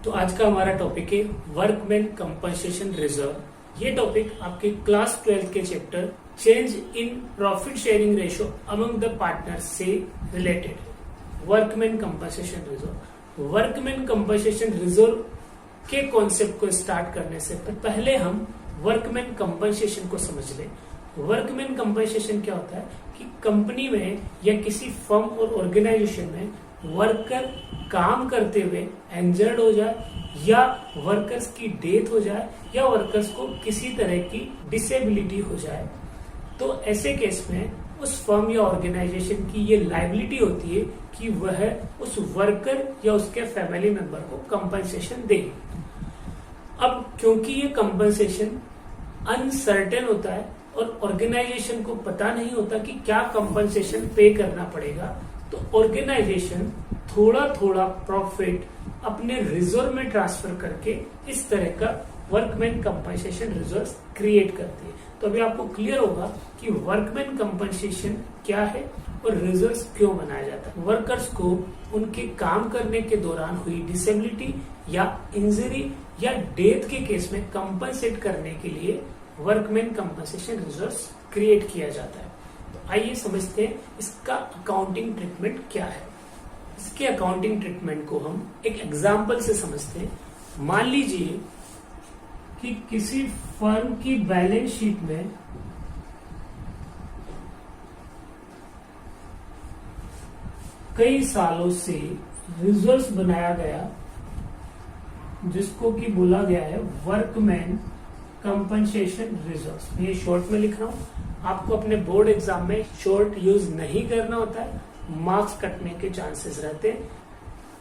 तो आज का हमारा टॉपिक है वर्कमैन कंपनसेशन रिजर्व। ये टॉपिक आपके क्लास 12 के chapter change in profit sharing ratio among the partners से related. Workman compensation reserve, workman compensation reserve के कॉन्सेप्ट को स्टार्ट करने से पहले हम वर्कमैन कंपनसेशन को समझ लें। वर्कमैन कंपनसेशन क्या होता है कि कंपनी में या किसी फर्म और ऑर्गेनाइजेशन में वर्कर काम करते हुए इंजर्ड हो जाए या वर्कर्स की डेथ हो जाए या वर्कर्स को किसी तरह की डिसेबिलिटी हो जाए, तो ऐसे केस में उस फर्म या ऑर्गेनाइजेशन की ये लायबिलिटी होती है कि वह उस वर्कर या उसके फैमिली मेंबर को कंपनसेशन दे। अब क्योंकि ये कंपनसेशन अनसर्टेन होता है और ऑर्गेनाइजेशन को पता नहीं होता कि क्या कंपनसेशन पे करना पड़ेगा, तो ऑर्गेनाइजेशन थोड़ा थोड़ा प्रॉफिट अपने रिजर्व में ट्रांसफर करके इस तरह का वर्कमैन कंपनसेशन रिजर्व क्रिएट करती है। तो अभी आपको क्लियर होगा कि वर्कमैन कंपनसेशन क्या है और रिजर्व क्यों बनाया जाता है। वर्कर्स को उनके काम करने के दौरान हुई डिसेबिलिटी या इंजरी या डेथ के केस में कंपनसेट करने के लिए वर्कमैन कंपनसेशन रिजर्व क्रिएट किया जाता है। तो आइए समझते हैं इसका अकाउंटिंग ट्रीटमेंट क्या है। इसके अकाउंटिंग ट्रीटमेंट को हम एक एग्जांपल से समझते हैं। मान लीजिए कि किसी फर्म की बैलेंस शीट में कई सालों से रिजर्व्स बनाया गया जिसको कि बोला गया है वर्कमैन कंपनसेशन रिजर्व। ये शॉर्ट में लिख रहा हूं, आपको अपने बोर्ड एग्जाम में शॉर्ट यूज नहीं करना होता है, मार्क्स कटने के चांसेस रहते हैं।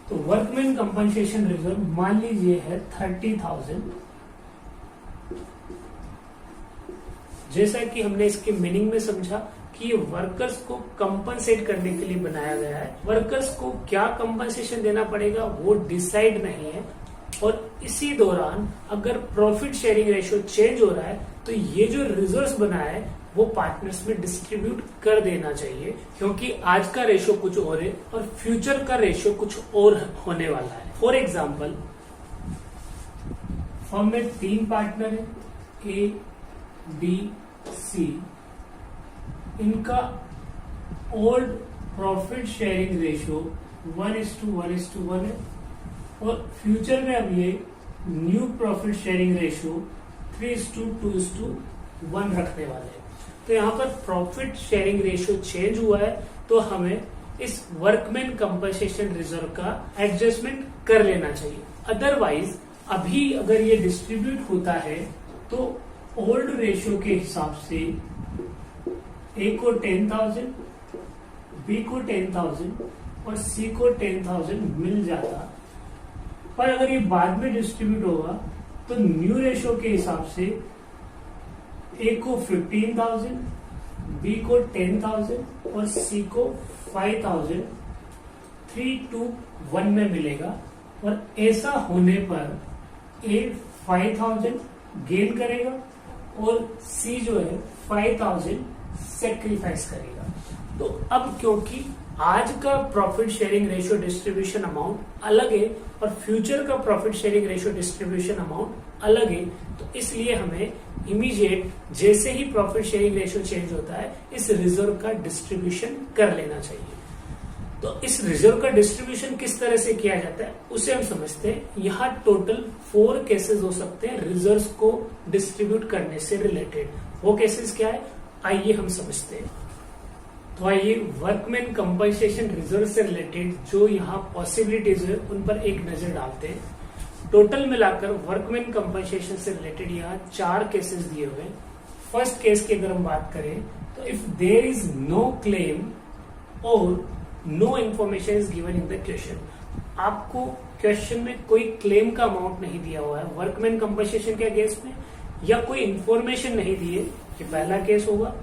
तो वर्कमैन कंपनसेशन रिजर्व मान लीजिए है 30,000। जैसा कि हमने इसके मीनिंग में समझा कि ये वर्कर्स को कंपनसेट करने के लिए बनाया गया है। वर्कर्स को क्या कंपनसेशन देना पड़ेगा वो डिसाइड नहीं है, और इसी दौरान अगर प्रॉफिट शेयरिंग रेशियो चेंज हो रहा है तो ये जो रिजर्व्स बनाया है वो पार्टनर्स में डिस्ट्रीब्यूट कर देना चाहिए, क्योंकि आज का रेशियो कुछ और है और फ्यूचर का रेशियो कुछ और होने वाला है। फॉर एग्जाम्पल, फर्म में 3 पार्टनर है, ए बी सी। इनका ओल्ड प्रॉफिट शेयरिंग रेशियो 1:1:1 है और फ्यूचर में अब ये न्यू प्रॉफिट शेयरिंग रेशियो 3:2:1 रखने वाले हैं। तो यहाँ पर प्रॉफिट शेयरिंग रेशियो चेंज हुआ है तो हमें इस वर्कमैन कंपनसेशन रिजर्व का एडजस्टमेंट कर लेना चाहिए। अदरवाइज अभी अगर ये डिस्ट्रीब्यूट होता है तो ओल्ड रेशियो के हिसाब से ए को 10,000, बी को 10,000 और सी को 10,000 मिल जाता, पर अगर ये बाद में डिस्ट्रीब्यूट होगा तो न्यू रेशियो के हिसाब से ए को 15,000, बी को 10,000 और सी को 5,000 3:1 में मिलेगा। और ऐसा होने पर ए 5,000 गेन करेगा और सी जो है 5,000 सेक्रीफाइस करेगा। तो अब क्योंकि आज का profit sharing ratio distribution amount अलग है और फ्यूचर का profit sharing ratio distribution amount अलग है, तो इसलिए हमें इमीडिएट जैसे ही प्रॉफिट शेयरिंग रेशियो चेंज होता है इस रिजर्व का डिस्ट्रीब्यूशन कर लेना चाहिए। तो इस रिजर्व का डिस्ट्रीब्यूशन किस तरह से किया जाता है उसे हम समझते हैं। यहाँ टोटल 4 केसेस हो सकते हैं रिजर्व को डिस्ट्रीब्यूट करने से रिलेटेड। वो केसेस क्या है आइए हम समझते हैं। तो आइए वर्कमैन कंपनसेशन रिजर्व से रिलेटेड जो यहाँ पॉसिबिलिटीज है उन पर एक नजर डालते हैं। टोटल मिलाकर वर्कमैन कंपनसेशन से रिलेटेड यहाँ 4 केसेस दिए हुए हैं। फर्स्ट केस की अगर हम बात करें तो if there is no claim और no information is given in the question, आपको क्वेश्चन में कोई क्लेम का अमाउंट नहीं दिया हुआ है वर्कमैन कंपनसेशन के अगेंस्ट में, या कोई इन्फॉर्मेशन नहीं दी है, ये पहला केस होगा।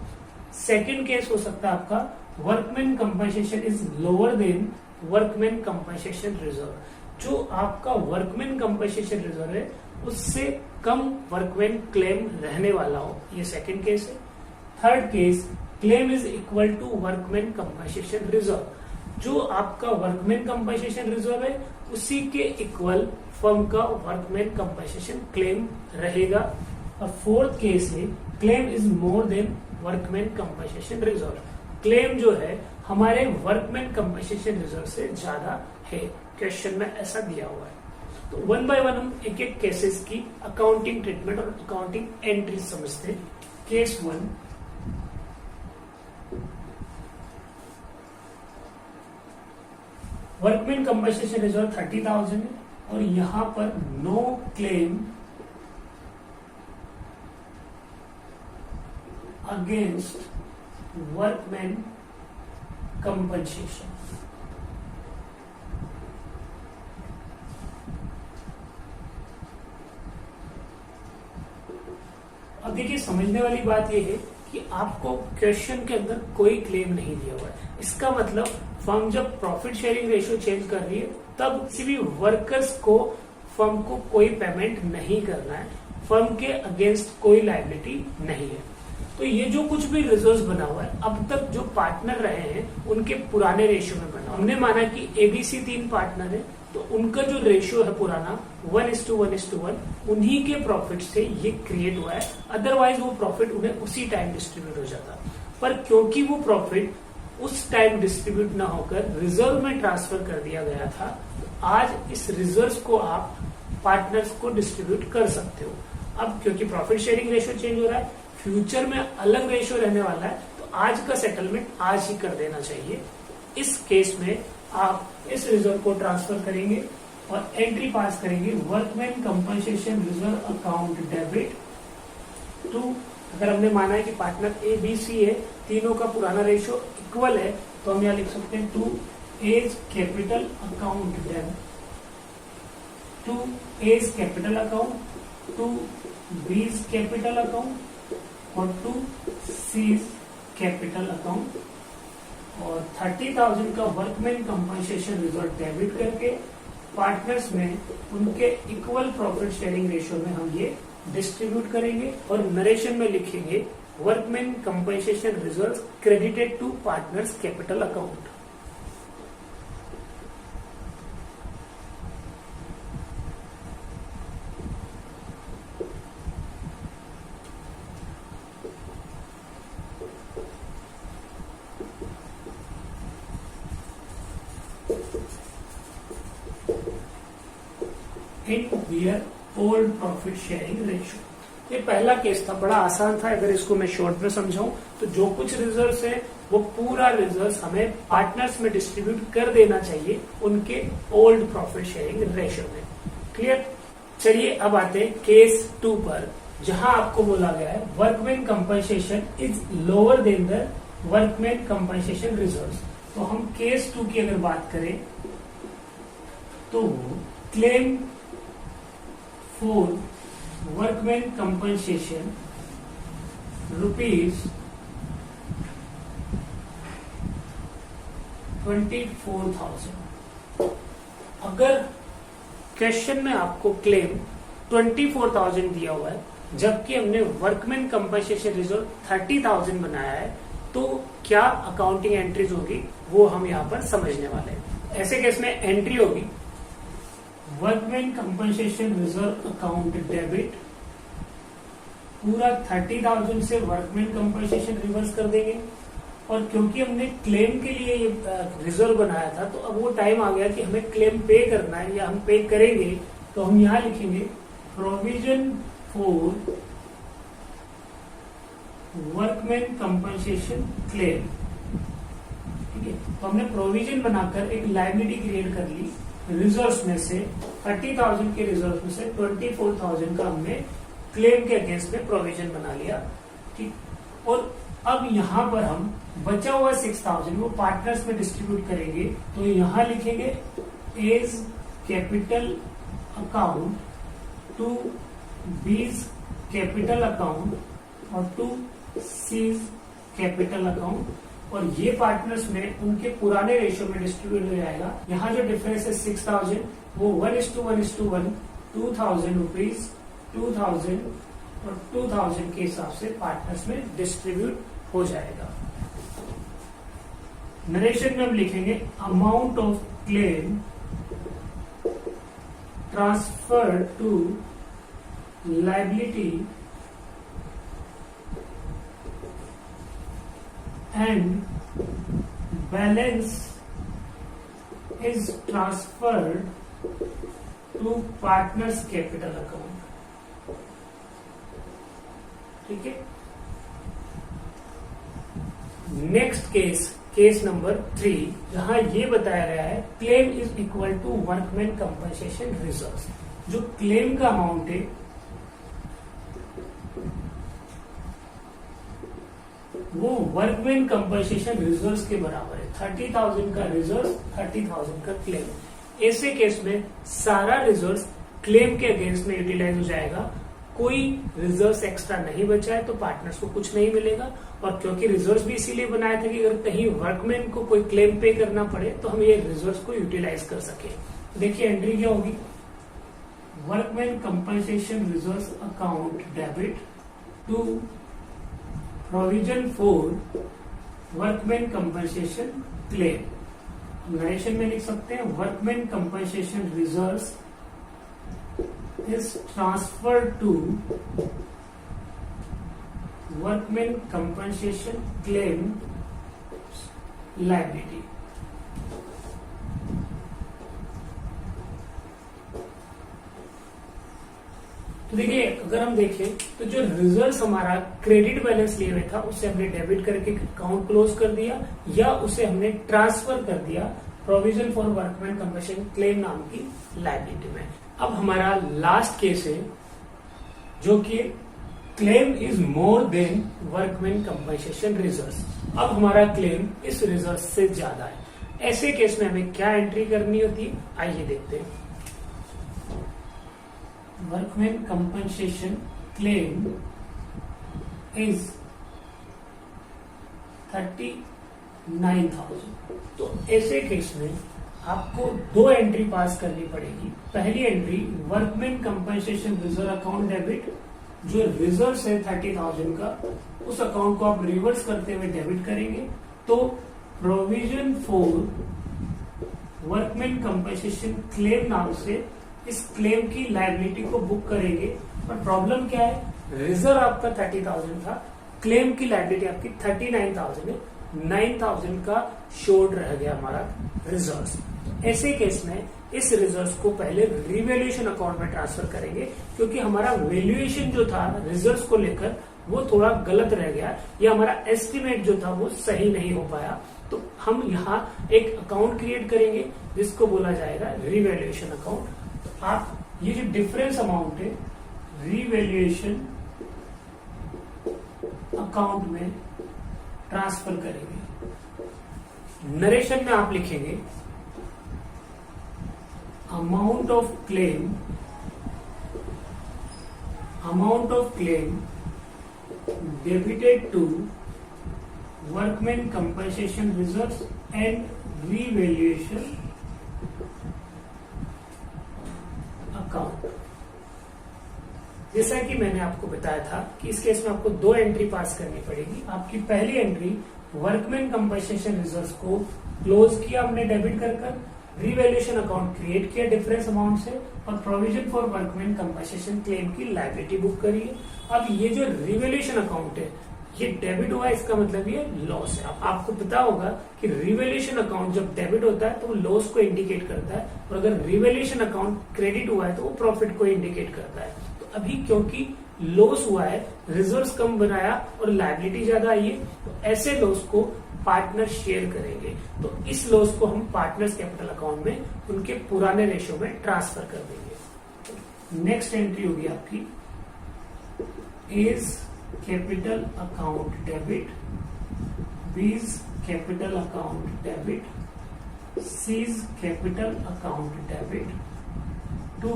सेकेंड केस हो सकता है आपका workman compensation is lower than workman compensation reserve, जो आपका वर्कमैन कंपनसेशन रिजर्व है उससे कम वर्कमैन क्लेम रहने वाला हो, ये सेकेंड केस है। Third case, claim is equal to workman compensation reserve, जो आपका वर्कमैन कंपनसेशन रिजर्व है उसी के इक्वल फर्म का वर्कमैन कंपनसेशन क्लेम रहेगा। और फोर्थ केस है claim is more than workman compensation reserve. Claim जो है हमारे वर्कमैन कंपनसेशन रिजर्व से ज्यादा है, क्वेश्चन में ऐसा दिया हुआ है। तो वन बाय वन हम एक एक केसेस की अकाउंटिंग ट्रीटमेंट और अकाउंटिंग एंट्री समझते हैं। केस 1, वर्कमैन कंपनसेशन रिजर्व 30,000 है और यहां पर no claim against workman compensation. अब देखिए समझने वाली बात यह है कि आपको क्वेश्चन के अंदर कोई क्लेम नहीं दिया हुआ है। इसका मतलब फर्म जब प्रॉफिट शेयरिंग रेशियो चेंज कर रही है तब किसी भी वर्कर्स को फर्म को कोई पेमेंट नहीं करना है, फर्म के अगेंस्ट कोई लायबिलिटी नहीं है। तो ये जो कुछ भी रिजर्व्स बना हुआ है अब तक जो पार्टनर रहे हैं उनके पुराने रेशियो में बना। हमने माना कि एबीसी 3 पार्टनर है तो उनका जो रेशियो है पुराना 1:1:1 उन्हीं के प्रॉफिट से ये क्रिएट हुआ है, अदरवाइज वो प्रॉफिट उन्हें उसी टाइम डिस्ट्रीब्यूट हो जाता। पर क्योंकि वो प्रॉफिट उस टाइम डिस्ट्रीब्यूट ना होकर रिजर्व में ट्रांसफर कर दिया गया था, तो आज इस रिजर्व को आप पार्टनर्स को डिस्ट्रीब्यूट कर सकते हो। अब क्योंकि प्रॉफिट शेयरिंग रेशियो चेंज हो रहा है, फ्यूचर में अलग रेशियो रहने वाला है, तो आज का सेटलमेंट आज ही कर देना चाहिए। इस केस में आप इस रिजर्व को ट्रांसफर करेंगे और एंट्री पास करेंगे workman compensation reserve account debit to, अगर हमने माना है कि पार्टनर ए बी सी है, तीनों का पुराना रेशियो इक्वल है, तो हम यहाँ लिख सकते हैं to A's capital account debit, to A's capital account, to B's capital account और टू सीज कैपिटल अकाउंट। और 30,000 का वर्कमैन कंपनसेशन रिजर्व डेबिट करके पार्टनर्स में उनके इक्वल प्रॉफिट शेयरिंग रेशियो में हम ये डिस्ट्रीब्यूट करेंगे और नरेशन में लिखेंगे workman compensation reserve credited to partners capital account. Old profit sharing ratio. ये पहला केस था, बड़ा आसान था। अगर इसको मैं शॉर्ट में समझाऊं तो जो कुछ रिजर्व्स है वो पूरा रिजर्व्स हमें पार्टनर्स में डिस्ट्रीब्यूट कर देना चाहिए उनके ओल्ड प्रॉफिट शेयरिंग रेशियो में। क्लियर? चलिए अब आते हैं केस 2 पर, जहां आपको बोला गया है workman compensation is lower than the workman compensation reserves. तो हम केस 2 की अगर बात करें तो claim for workman compensation rupees 24,000। अगर क्वेश्चन में आपको क्लेम 24,000 दिया हुआ है जबकि हमने वर्कमैन कंपनसेशन रिजर्व 30,000 बनाया है, तो क्या अकाउंटिंग एंट्रीज होगी वो हम यहाँ पर समझने वाले हैं। ऐसे केस में एंट्री होगी workman compensation reserve account debit, पूरा 30,000 से वर्कमैन कंपनसेशन रिवर्स कर देंगे। और क्योंकि हमने क्लेम के लिए ये रिजर्व बनाया था तो अब वो टाइम आ गया कि हमें क्लेम पे करना है या हम पे करेंगे, तो हम यहां लिखेंगे provision for workman compensation claim. ठीक है, तो हमने प्रोविजन बनाकर एक लायबिलिटी क्रिएट कर ली। रिजर्व में से 30,000 के रिजर्व में से 24,000 का हमने क्लेम के अगेंस्ट में प्रोविजन बना लिया। ठीक, और अब यहां पर हम बचा हुआ 6,000 वो पार्टनर्स में डिस्ट्रीब्यूट करेंगे। तो यहां लिखेंगे A's capital account, to B's capital account और टू सीज कैपिटल अकाउंट। और ये पार्टनर्स में उनके पुराने रेशियो में डिस्ट्रीब्यूट हो जाएगा। यहाँ जो डिफरेंस है 6,000 वो 1:1:1 2,000 रुपीज 2,000 और 2,000 के हिसाब से पार्टनर्स में डिस्ट्रीब्यूट हो जाएगा। नरेशन में हम लिखेंगे amount of claim transferred to liability and balance is transferred to partners capital account. ठीक है। नेक्स्ट केस नंबर 3, जहां ये बताया गया है claim is equal to workman compensation reserve. जो क्लेम का अमाउंट है वो वर्कमैन कंपनसेशन रिजर्व के बराबर है। 30,000 का रिजर्व, 30,000 का क्लेम। ऐसे केस में सारा रिजर्व क्लेम के अगेंस्ट में यूटिलाइज हो जाएगा। कोई रिजर्व एक्स्ट्रा नहीं बचा है तो पार्टनर्स को कुछ नहीं मिलेगा। और क्योंकि रिजर्व भी इसीलिए बनाया था कि अगर कहीं वर्कमैन को कोई क्लेम पे करना पड़े तो हम ये रिजर्व को यूटिलाइज कर सके। देखिए एंट्री क्या होगी, workman compensation reserve account debit to provision for workman compensation claim. Narration में लिख सकते हैं workman compensation reserve is transferred to workmen compensation claim liability। तो देखिए अगर हम देखें तो जो रिजर्व हमारा क्रेडिट बैलेंस लिए हुए था उसे हमने डेबिट करके अकाउंट क्लोज कर दिया या उसे हमने ट्रांसफर कर दिया provision for workman compensation claim नाम की लायबिलिटी में। अब हमारा लास्ट केस है जो कि claim is more than workman compensation reserve. अब हमारा क्लेम इस रिजर्व से ज्यादा है। ऐसे केस में हमें क्या एंट्री करनी होती है, आइए देखते हैं। Workman compensation claim is 39,000। तो ऐसे केस में आपको 2 एंट्री पास करनी पड़ेगी। पहली entry workman compensation reserve account debit, जो रिजर्व है 30,000 का उस अकाउंट को आप रिवर्स करते हुए डेबिट करेंगे तो provision for workman compensation claim नाम से इस क्लेम की लायबिलिटी को बुक करेंगे। पर प्रॉब्लम क्या है, रिजर्व आपका 30,000 था, क्लेम की लायबिलिटी आपकी 39,000 है, 9,000 का शोर्ट रह गया हमारा रिजर्व। ऐसे केस में इस रिजर्व को पहले रिवैल्यूएशन अकाउंट में ट्रांसफर करेंगे क्योंकि हमारा वैल्यूएशन जो था रिजर्व को लेकर वो थोड़ा गलत रह गया या हमारा एस्टिमेट जो था वो सही नहीं हो पाया। तो हम यहाँ एक अकाउंट क्रिएट करेंगे जिसको बोला जाएगा रिवैल्यूएशन अकाउंट। तो आप ये जो डिफरेंस अमाउंट है रिवैल्यूएशन अकाउंट में ट्रांसफर करेंगे। नरेशन में आप लिखेंगे amount of claim debited to workman compensation reserve and revaluation account. जैसा कि मैंने आपको बताया था कि इस केस में आपको 2 एंट्री पास करनी पड़ेगी। आपकी पहली एंट्री वर्कमैन कंपनसेशन रिजर्व को क्लोज किया हमने डेबिट कर रिवैल्यूएशन अकाउंट क्रिएट किया डिफरेंस अमाउंट से और provision for workman compensation claim की लायबिलिटी बुक करी है। अब ये जो रिवैल्यूएशन अकाउंट है ये डेबिट हुआ है, इसका मतलब ये लॉस है। आपको पता होगा कि रिवैल्यूएशन अकाउंट जब डेबिट होता है तो वो लॉस को इंडिकेट करता है और अगर रिवैल्यूएशन अकाउंट क्रेडिट हुआ है तो वो प्रॉफिट को इंडिकेट करता है। तो अभी क्योंकि लॉस हुआ है, रिजर्व कम बनाया और लायबिलिटी ज्यादा आई है, तो ऐसे लॉस को पार्टनर शेयर करेंगे। तो इस लॉस को हम पार्टनर्स कैपिटल अकाउंट में उनके पुराने रेशियो में ट्रांसफर कर देंगे। नेक्स्ट एंट्री होगी आपकी A's capital account debit, B's capital account debit, C's capital account debit to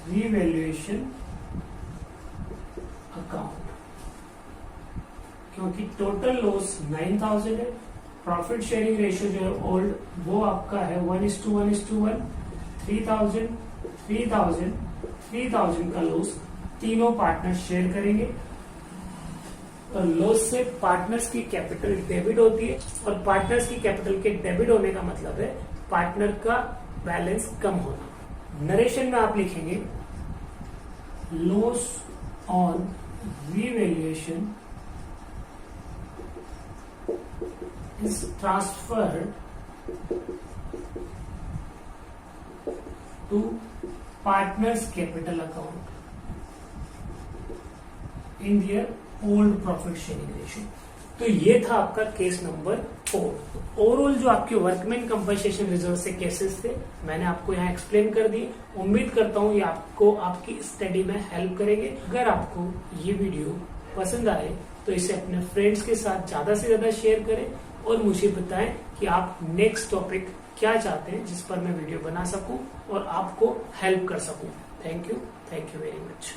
revaluation account. क्योंकि टोटल लॉस 9,000 है, प्रॉफिट शेयरिंग रेशियो जो है ओल्ड वो आपका है 1:1:1, 3,000, 3,000, 3,000 का लॉस तीनों पार्टनर्स शेयर करेंगे और लॉस से पार्टनर्स की कैपिटल डेबिट होती है और पार्टनर्स की कैपिटल के डेबिट होने का मतलब है पार्टनर का बैलेंस कम होना। नरेशन में आप लिखेंगे loss on revaluation is transferred to partners capital account in their old profit sharing ratio। तो ये था आपका केस नंबर 4। ओवरऑल जो आपके वर्कमैन कंपनसेशन रिजर्व से केसेस थे मैंने आपको यहाँ एक्सप्लेन कर दिए। उम्मीद करता हूँ ये आपको आपकी स्टडी में हेल्प करेंगे। अगर आपको ये वीडियो पसंद आए तो इसे अपने फ्रेंड्स के साथ ज्यादा से ज्यादा शेयर करें और मुझे बताएं कि आप नेक्स्ट टॉपिक क्या चाहते हैं जिस पर मैं वीडियो बना सकूं और आपको हेल्प कर सकूं। Thank you very much.